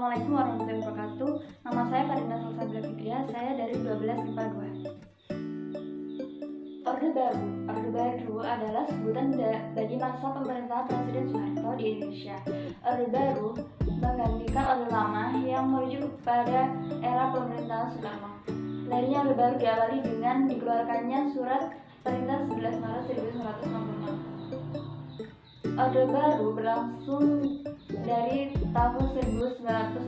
Assalamualaikum warahmatullahi wabarakatuh. Nama saya Farinda Salsabila Fikriah, saya dari 12 IPA 2. Orde Baru adalah sebutan bagi masa pemerintahan Presiden Soeharto di Indonesia. Orde Baru menggantikan Orde Lama yang merujuk pada era pemerintahan Soekarno. Lahirnya Orde Baru diawali dengan dikeluarkannya Surat Perintah 11 Maret 1966. Orde Baru berlangsung dari tahun 1956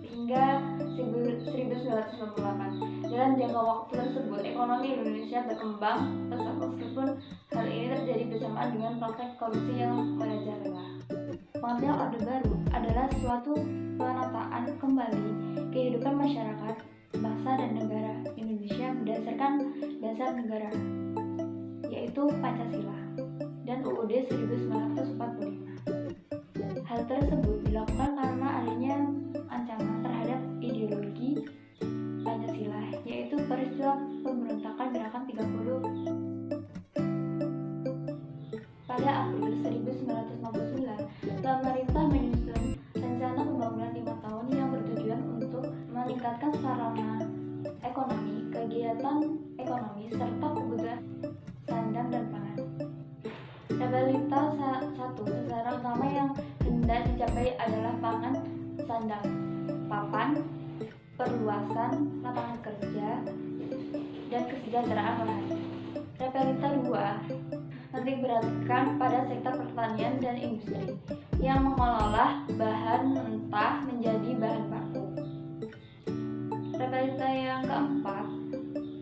hingga 1998. Dalam jangka waktu tersebut, ekonomi Indonesia berkembang pesat meskipun hal ini terjadi bersamaan dengan praktek korupsi yang merajalela. Pengertian Orde Baru adalah suatu penataan kembali kehidupan masyarakat, bangsa dan negara Indonesia berdasarkan dasar negara, yaitu Pancasila dan UUD 1945. Hal tersebut dilakukan karena adanya ancaman terhadap ideologi Pancasila, yaitu peristiwa pemberontakan Gerakan 30. Pada April 1959, pemerintah menyusun rencana pembangunan 5 tahun yang bertujuan untuk meningkatkan sarana ekonomi, kegiatan ekonomi, serta kebutuhan sandang dan pangan. Realitas satu sasaran utama yang hendak dicapai adalah pangan, sandang, papan, perluasan lapangan kerja, dan kesejahteraan rakyat. Realita 2 nanti beratkan pada sektor pertanian dan industri yang mengolah bahan mentah menjadi bahan baku. Realita yang keempat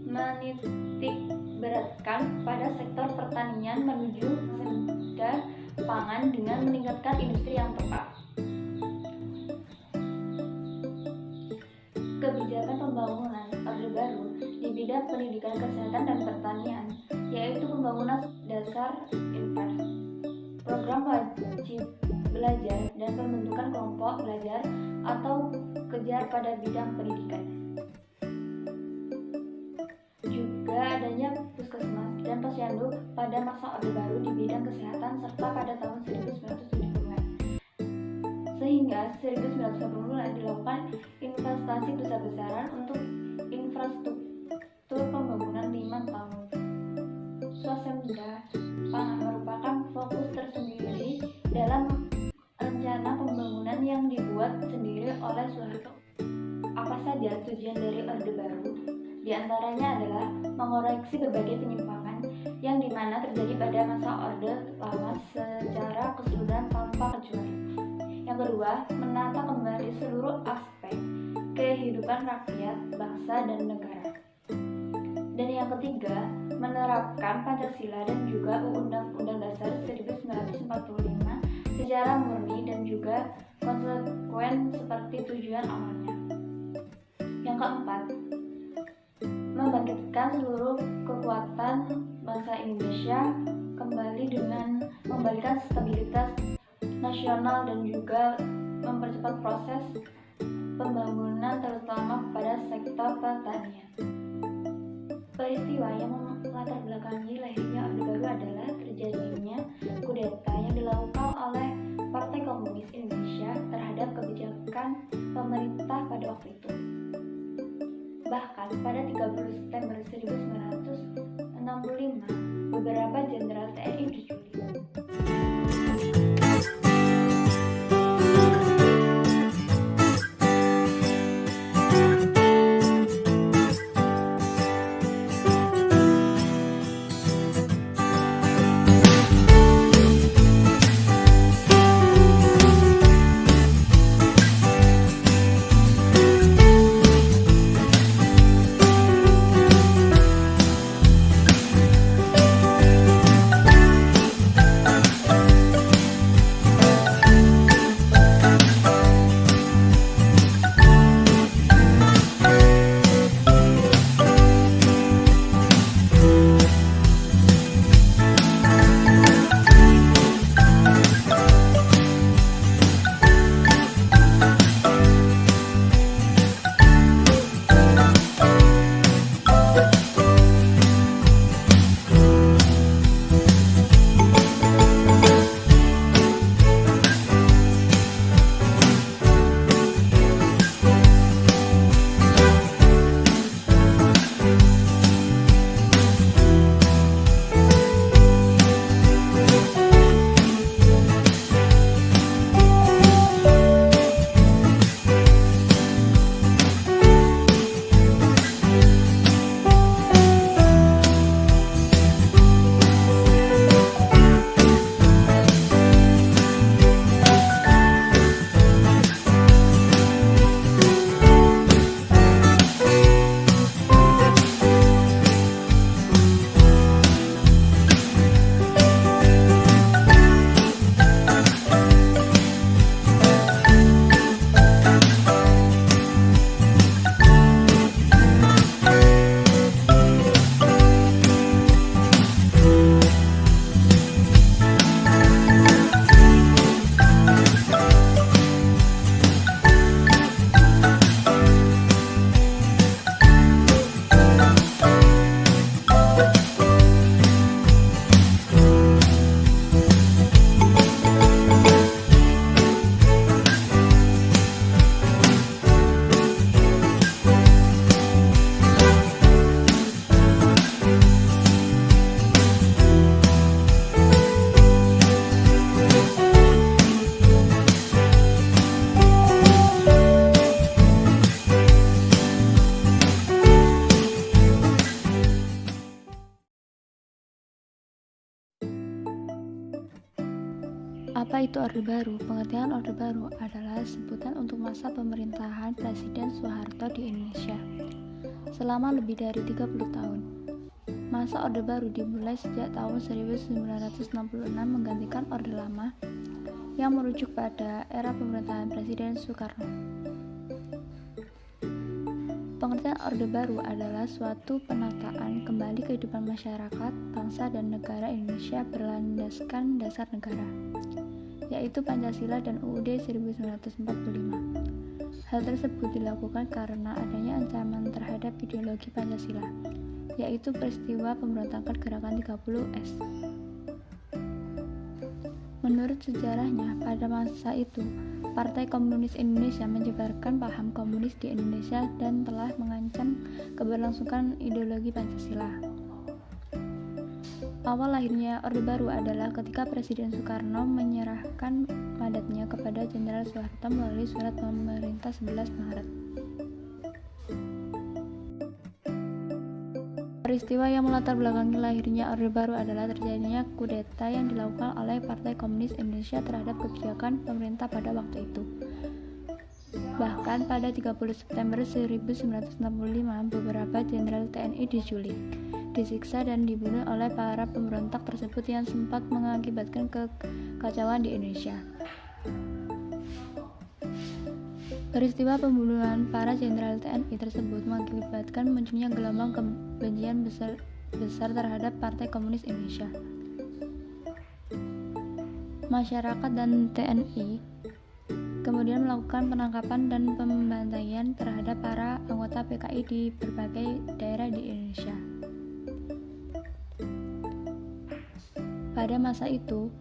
menitik beratkan pada sektor pertanian menuju senda pangan dengan meningkatkan industri yang tepat. Kebijakan pembangunan Orde Baru di bidang pendidikan, kesehatan, dan pertanian, yaitu pembangunan dasar infras, program wajib belajar, dan pembentukan kelompok belajar atau kejar pada bidang pendidikan. Juga adanya puskesmas dan posyandu pada masa Orde Baru di bidang kesehatan serta pada tahun 1970-an. Sehingga 1990-an dilakukan investasi besar-besaran untuk infrastruktur pembangunan 5 tahun. Swasembada pangan merupakan fokus tersendiri dalam rencana pembangunan yang dibuat sendiri oleh Soeharto. Apa saja tujuan dari Orde Baru? Di antaranya adalah mengoreksi berbagai penyimpangan yang dimana terjadi pada masa Orde Lama secara keseluruhan tanpa kecuali. Yang kedua, menata kembali seluruh aspek kehidupan rakyat, bangsa, dan negara. Dan yang ketiga, menerapkan Pancasila dan juga Undang-Undang Dasar 1945 secara murni dan juga konsekuen seperti tujuan awalnya. Yang keempat, membangkitkan seluruh kekuatan bangsa Indonesia kembali dengan membalikan stabilitas nasional dan juga mempercepat proses pembangunan terutama pada sektor pertanian. Peristiwa yang melatar belakangi lahirnya Orde Baru adalah terjadinya kudeta yang dilakukan oleh Partai Komunis Indonesia terhadap kebijakan pemerintah pada waktu itu. Bahkan pada 30 September 1965, beberapa jenderal TNI diculik. Apa itu Orde Baru? Pengertian Orde Baru adalah sebutan untuk masa pemerintahan Presiden Soeharto di Indonesia selama lebih dari 30 tahun. Masa Orde Baru dimulai sejak tahun 1966 menggantikan Orde Lama yang merujuk pada era pemerintahan Presiden Soekarno. Pengertian Orde Baru adalah suatu penataan kembali kehidupan masyarakat, bangsa, dan negara Indonesia berlandaskan dasar negara, yaitu Pancasila dan UUD 1945. Hal tersebut dilakukan karena adanya ancaman terhadap ideologi Pancasila, yaitu peristiwa pemberontakan Gerakan 30S. Menurut sejarahnya, pada masa itu, Partai Komunis Indonesia menyebarkan paham komunis di Indonesia dan telah mengancam keberlangsungan ideologi Pancasila. Awal lahirnya Orde Baru adalah ketika Presiden Soekarno menyerahkan mandatnya kepada Jenderal Soeharto melalui surat pemerintah 11 Maret. Peristiwa yang melatar belakangi lahirnya Orde Baru adalah terjadinya kudeta yang dilakukan oleh Partai Komunis Indonesia terhadap kebijakan pemerintah pada waktu itu. Bahkan pada 30 September 1965, beberapa jenderal TNI diculik, disiksa dan dibunuh oleh para pemberontak tersebut yang sempat mengakibatkan kekacauan di Indonesia. Peristiwa pembunuhan para jenderal TNI tersebut mengakibatkan munculnya gelombang kebencian besar terhadap Partai Komunis Indonesia. Masyarakat dan TNI kemudian melakukan penangkapan dan pembantaian terhadap para anggota PKI di berbagai daerah di Indonesia. Pada masa itu,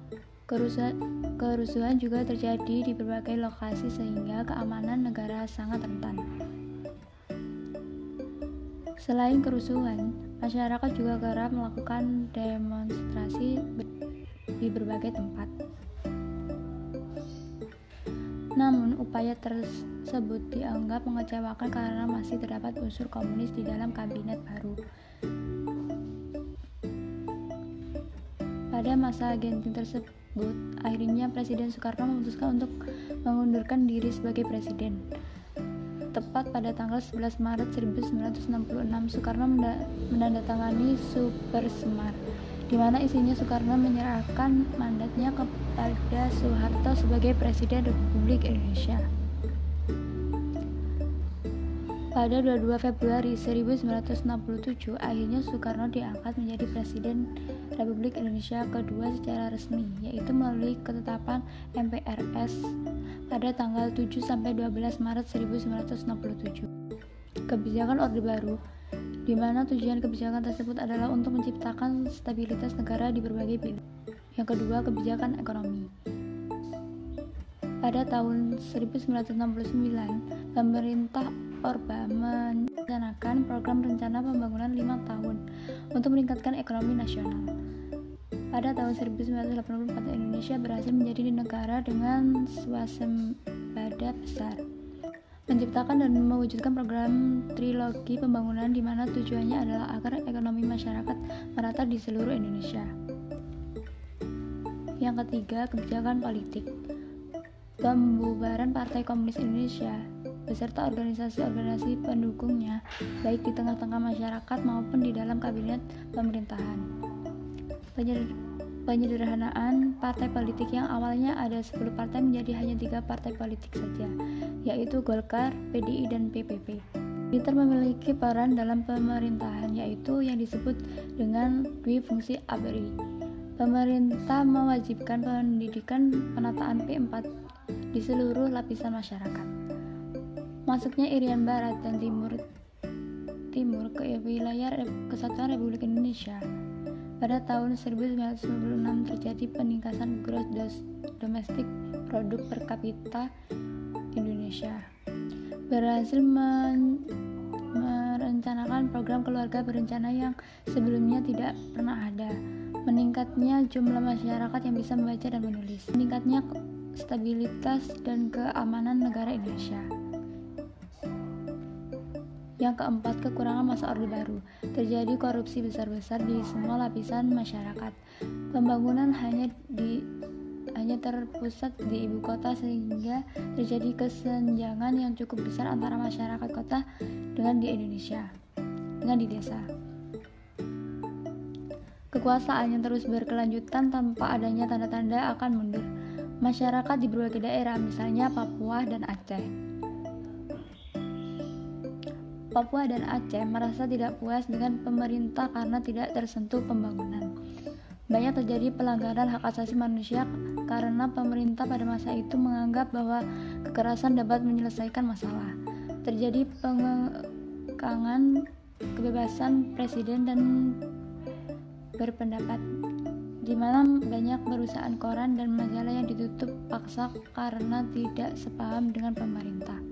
kerusuhan juga terjadi di berbagai lokasi sehingga keamanan negara sangat rentan. Selain kerusuhan, masyarakat juga kerap melakukan demonstrasi di berbagai tempat. Namun, upaya tersebut dianggap mengecewakan karena masih terdapat unsur komunis di dalam kabinet baru. Pada masa genting tersebut, akhirnya Presiden Soekarno memutuskan untuk mengundurkan diri sebagai presiden. Tepat pada tanggal 11 Maret 1966, Soekarno menandatangani Super Semar, di mana isinya Soekarno menyerahkan mandatnya kepada Soeharto sebagai Presiden Republik Indonesia. Pada 22 Februari 1967, akhirnya Soekarno diangkat menjadi Presiden Republik Indonesia kedua secara resmi, yaitu melalui ketetapan MPRS pada tanggal 7-12 Maret 1967. Kebijakan Orde Baru, di mana tujuan kebijakan tersebut adalah untuk menciptakan stabilitas negara di berbagai bidang. Yang kedua, kebijakan ekonomi. Pada tahun 1969, pemerintah Orba merencanakan program rencana pembangunan 5 tahun untuk meningkatkan ekonomi nasional. Pada tahun 1984, Indonesia berhasil menjadi negara dengan swasembada besar, menciptakan dan mewujudkan program trilogi pembangunan di mana tujuannya adalah agar ekonomi masyarakat merata di seluruh Indonesia. Yang ketiga, kebijakan politik. Pembubaran Partai Komunis Indonesia beserta organisasi-organisasi pendukungnya, baik di tengah-tengah masyarakat maupun di dalam kabinet pemerintahan. Penyederhanaan partai politik yang awalnya ada 10 partai menjadi hanya 3 partai politik saja, yaitu Golkar, PDI, dan PPP. Militer memiliki peran dalam pemerintahan, yaitu yang disebut dengan Dwi-fungsi ABRI. Pemerintah mewajibkan pendidikan penataan P4 di seluruh lapisan masyarakat. Masuknya Irian Barat dan Timur ke wilayah Kesatuan Republik Indonesia. Pada tahun 1996 terjadi peningkatan gross domestic product per kapita Indonesia. Berhasil merencanakan program keluarga berencana yang sebelumnya tidak pernah ada. Meningkatnya jumlah masyarakat yang bisa membaca dan menulis. Meningkatnya stabilitas dan keamanan negara Indonesia. Yang keempat, kekurangan masa Orde Baru. Terjadi korupsi besar-besar di semua lapisan masyarakat. Pembangunan hanya hanya terpusat di ibu kota sehingga terjadi kesenjangan yang cukup besar antara masyarakat kota dengan di desa. Kekuasaan yang terus berkelanjutan tanpa adanya tanda-tanda akan mundur. Masyarakat di berbagai daerah, misalnya Papua dan Aceh, merasa tidak puas dengan pemerintah karena tidak tersentuh pembangunan. Banyak terjadi pelanggaran hak asasi manusia karena pemerintah pada masa itu menganggap bahwa kekerasan dapat menyelesaikan masalah. Terjadi pengekangan kebebasan presiden dan berpendapat, di mana banyak perusahaan koran dan majalah yang ditutup paksa karena tidak sepaham dengan pemerintah.